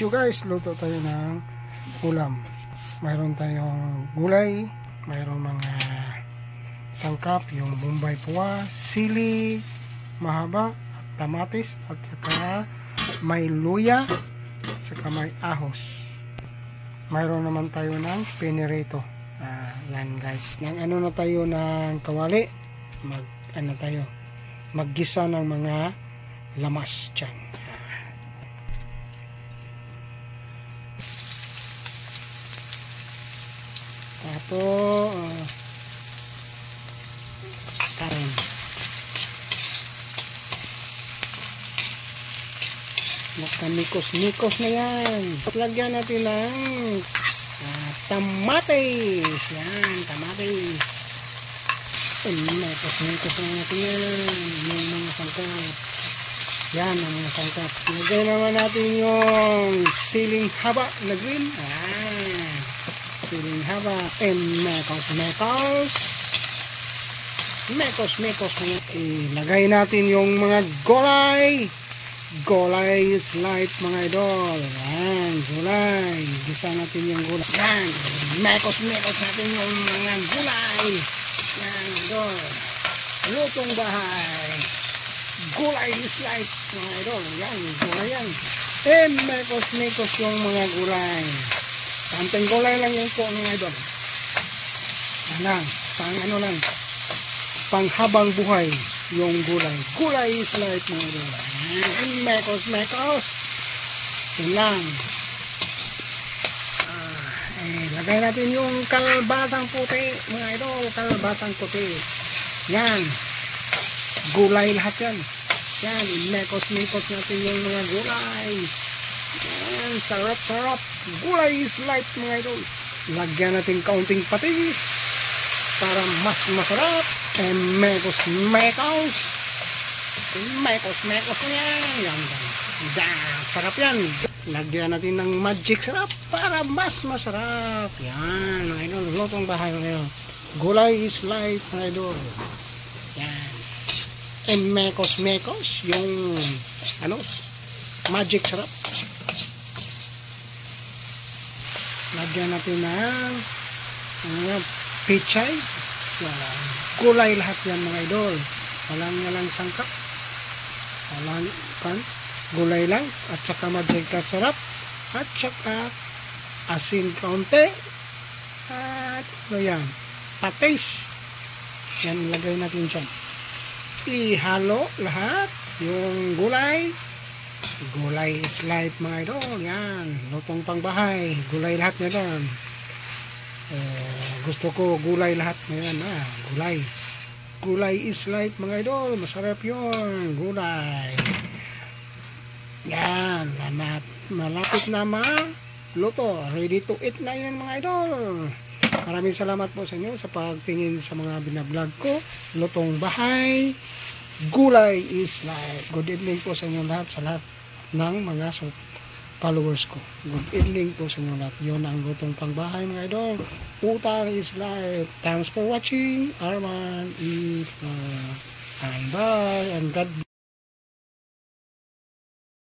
video guys, luto tayo ng ulam. Mayroon tayong gulay, mayroon mga sangkap, yung bombay puwa, sili mahaba, at tamatis, at saka may luya, at saka may ahos. Mayroon naman tayo ng pinirito. Yan guys, nang ano na tayo ng kawali, maggisa ng mga lamas dyan. Ito karon magkamikos-mikos na yan. Lagyan natin ng tamatis. Yan, tamatis. Mikos-mikos na natin yan. Yung mga sangkap. Yan ang mga sangkap. Lagyan naman natin yung siling haba na green. Siling haba. And mekos na. Ilagay natin yung mga gulay. Gulay slice mga idol. Yan, gulay. Gisa natin yung gulay. Yan, mekos natin yung mga gulay. Yan, idol. Lutong bahay. Gulay slice mga idol. Yan, gulay yan. And mekos yung mga gulay. Panteng gulay lang yung po mga idol. Yan, panghabang buhay yung gulay. Gulay slice mga idol. And mekos. Yan lang. Lagay natin yung kalbasang puti mga idol. Kalbasang puti. Yan. Gulay lahat yan. Yan. Mekos natin yung mga gulay. Yan. Sarap. Gulay slice mga idol. Lagyan natin kaunting patis para mas masarap. And mekos na yan. Sarap yan. Lagyan natin ng magic sarap para mas masarap. Yan mga idol. Lutong bahay mga idol. Gulay is life mga idol. Yan. And mekos yung magic sarap. Lagyan natin ng pichay. Yan. Gulay lahat yan mga idol. Walang sangkap. Gulay lang. At saka magic sarap. At saka asin kaunti. At yan. Patis. Yan lagay natin dyan. Ihalo lahat. Yung gulay. Gulay is life mga idol. Yan. Lutong pangbahay. Gulay lahat na doon. Gusto ko gulay lahat ngayon. Gulay is life mga idol. Masarap yun. Gulay. Yan. Malapit na luto. Ready to eat na yun mga idol. Maraming salamat po sa inyo sa pagtingin sa mga binablog ko. Lutong bahay. Gulay is life. Good evening po sa inyo lahat. Sa lahat ng mga followers ko. Good evening po sa inyo lahat. Yun ang lutong pangbahay mga idol. Utang is life. Thanks for watching. Arman is and bye and God bless.